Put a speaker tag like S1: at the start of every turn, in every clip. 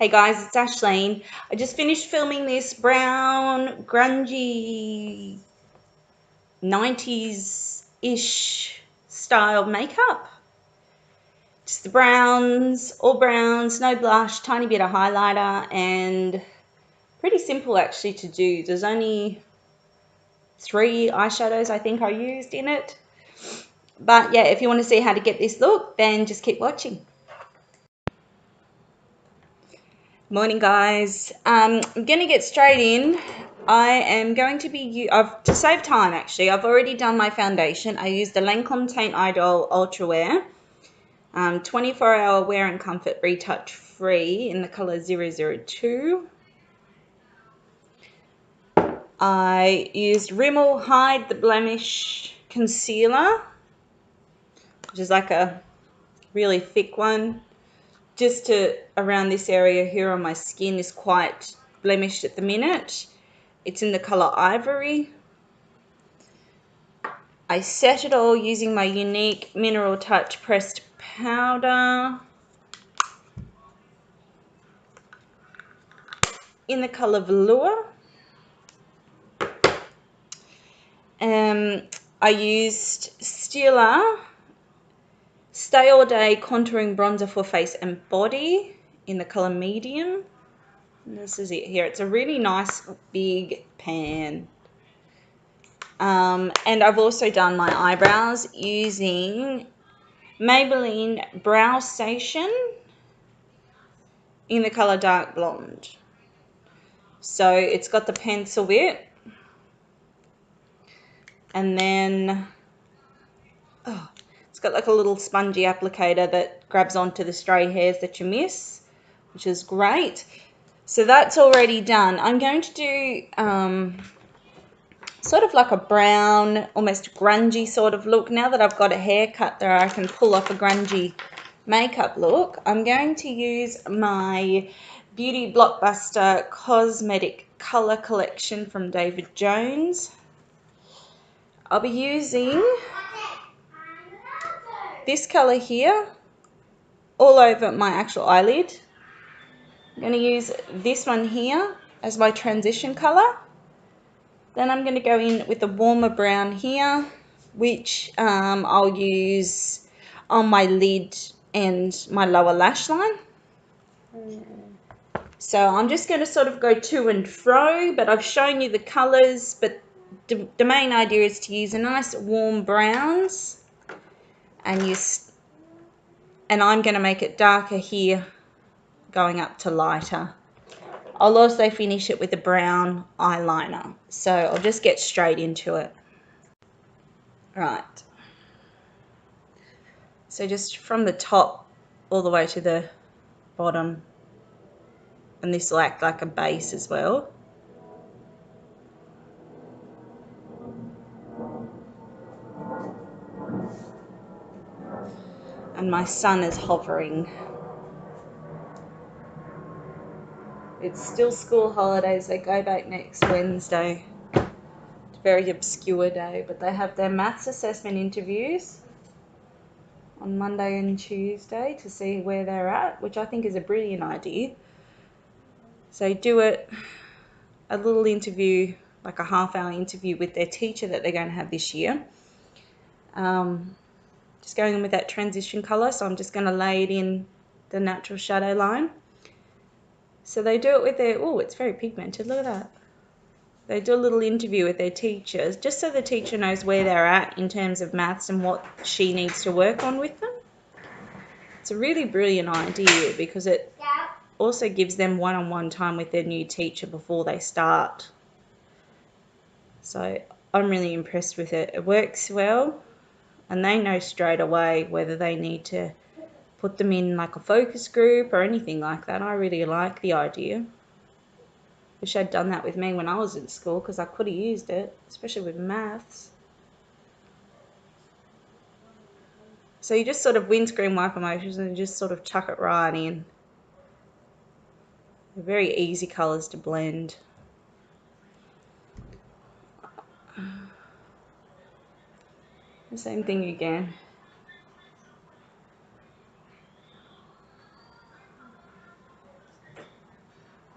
S1: Hey guys, it's Ashleen. I just finished filming this brown, grungy, 90s-ish style makeup. Just the browns, all browns, no blush, tiny bit of highlighter, and pretty simple actually to do. There's only 3 eyeshadows I think I used in it. But yeah, if you want to see how to get this look, then just keep watching. Morning guys. I'm gonna get straight in. I am going to be to save time actually, I've already done my foundation. I used the Lancome Teint Idole Ultra Wear 24-hour wear and comfort, retouch free, in the color 002. I used Rimmel Hide the Blemish concealer, which is like a really thick one, just to around this area here on my skin is quite blemished at the minute. It's in the color Ivory. I set it all using my Younique Mineral Touch pressed powder in the color Velour. I used Stila Stay All Day Contouring Bronzer for Face and Body in the color Medium. And this is it here. It's a really nice big pan. And I've also done my eyebrows using Maybelline Brow-sation in the color Dark Blonde. So it's got the pencil bit, and then it's got like a little spongy applicator that grabs onto the stray hairs that you miss, which is great. So that's already done. I'm going to do sort of like a brown, almost grungy sort of look. Now that I've got a haircut there, I can pull off a grungy makeup look. I'm going to use my Beauty Blockbuster Cosmetic Color Collection from David Jones. I'll be using this color here all over my actual eyelid. I'm going to use this one here as my transition color. Then I'm going to go in with a warmer brown here, which I'll use on my lid and my lower lash line. So I'm just going to sort of go to and fro, but I've shown you the colors, but the main idea is to use a nice warm browns, and I'm going to make it darker here going up to lighter. I'll also finish it with a brown eyeliner. So I'll just get straight into it. Right. So just from the top all the way to the bottom. And this will act like a base as well. And my son is hovering. It's still school holidays. They go back next Wednesday. It's a very obscure day, but they have their maths assessment interviews on Monday and Tuesday to see where they're at, which I think is a brilliant idea. So do a little interview, like a half-hour interview with their teacher that they're going to have this year. Just going in with that transition color, so I'm just going to lay it in the natural shadow line. So they do it with their, oh, it's very pigmented, look at that. They do a little interview with their teachers, just so the teacher knows where they're at in terms of maths and what she needs to work on with them. It's a really brilliant idea because it also gives them one-on-one time with their new teacher before they start. So I'm really impressed with it. It works well, and they know straight away whether they need to put them in like a focus group or anything like that. I really like the idea. Wish I'd done that with me when I was in school, because I could have used it, especially with maths. So you just sort of windscreen wipe motions and just sort of chuck it right in. They're very easy colours to blend. The same thing again.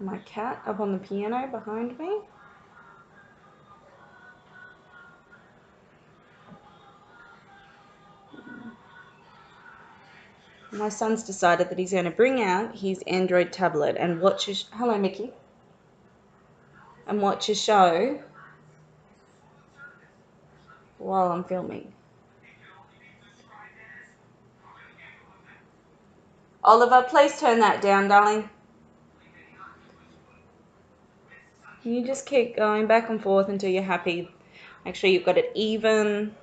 S1: my cat up on the piano behind me. My son's decided that he's going to bring out his Android tablet and watch his... Hello, Mickey. And watch a show while I'm filming. Oliver, please turn that down, darling. You just keep going back and forth until you're happy. Make sure you've got it even.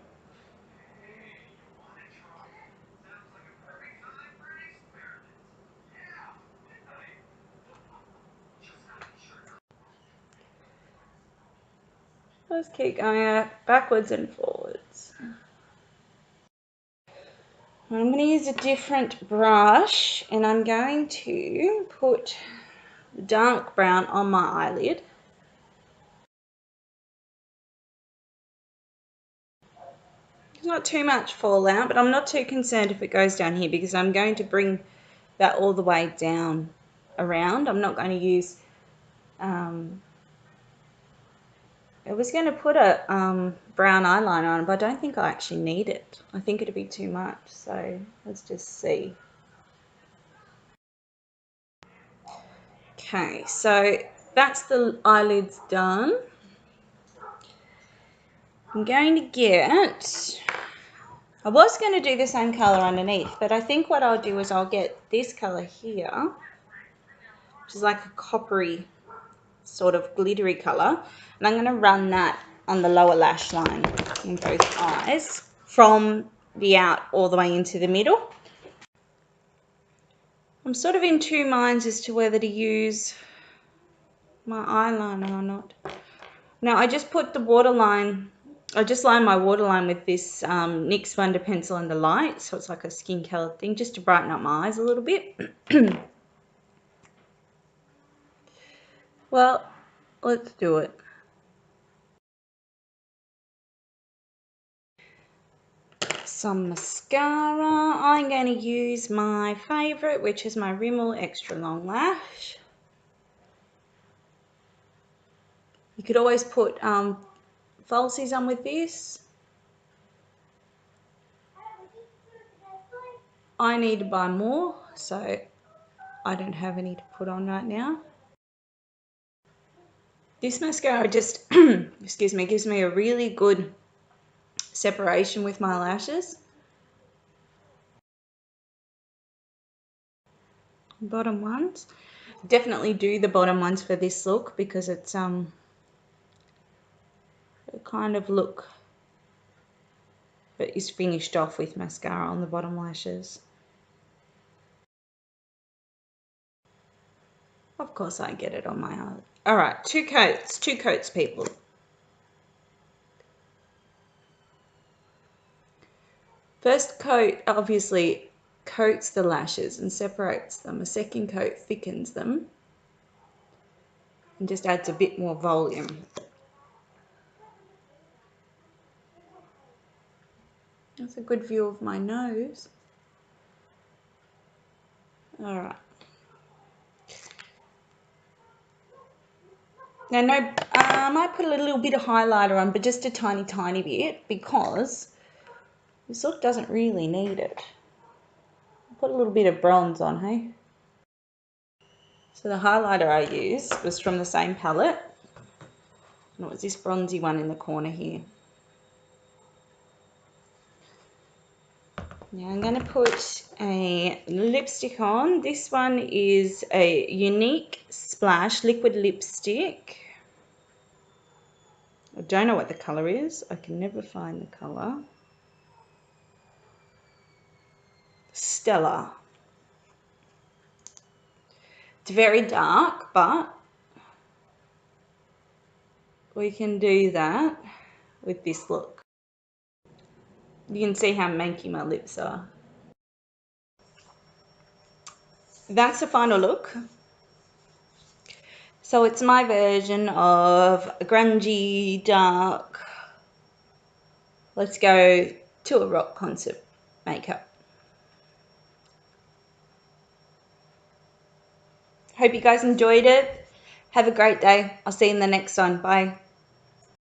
S1: Just keep going backwards and forwards. I'm going to use a different brush and I'm going to put dark brown on my eyelid. There's not too much fallout, but I'm not too concerned if it goes down here because I'm going to bring that all the way down around. I'm not going to use... I was going to put a brown eyeliner on, but I don't think I actually need it. I think it'd be too much, so let's just see. Okay, so that's the eyelids done. I'm going to get... I was going to do the same colour underneath, but I think what I'll do is I'll get this colour here, which is like a coppery sort of glittery colour, and I'm going to run that on the lower lash line in both eyes from the out all the way into the middle. I'm sort of in two minds as to whether to use my eyeliner or not. Now I just put the waterline, I just lined my waterline with this NYX Wonder Pencil in the light, so it's like a skin colour thing just to brighten up my eyes a little bit. Well, let's do it. Some mascara. I'm going to use my favourite, which is my Rimmel Extra Long Lash. You could always put falsies on with this. I need to buy more, so I don't have any to put on right now. This mascara just, excuse me, gives me a really good separation with my lashes. Bottom ones. Definitely do the bottom ones for this look because it's a kind of look that is finished off with mascara on the bottom lashes. Of course I get it on my eye. Alright, two coats people. First coat obviously coats the lashes and separates them. A second coat thickens them and just adds a bit more volume. That's a good view of my nose. Alright. Now, no, I might put a little bit of highlighter on, but just a tiny, tiny bit because this look doesn't really need it. I'll put a little bit of bronze on, hey? So the highlighter I used was from the same palette. And it was this bronzy one in the corner here. Now I'm going to put a lipstick on. This one is a Younique Splash liquid lipstick. I don't know what the colour is. I can never find the colour. Stila. It's very dark, but we can do that with this look. You can see how manky my lips are. That's the final look. So it's my version of a grungy, dark, let's go to a rock concert makeup. Hope you guys enjoyed it. Have a great day. I'll see you in the next one. Bye.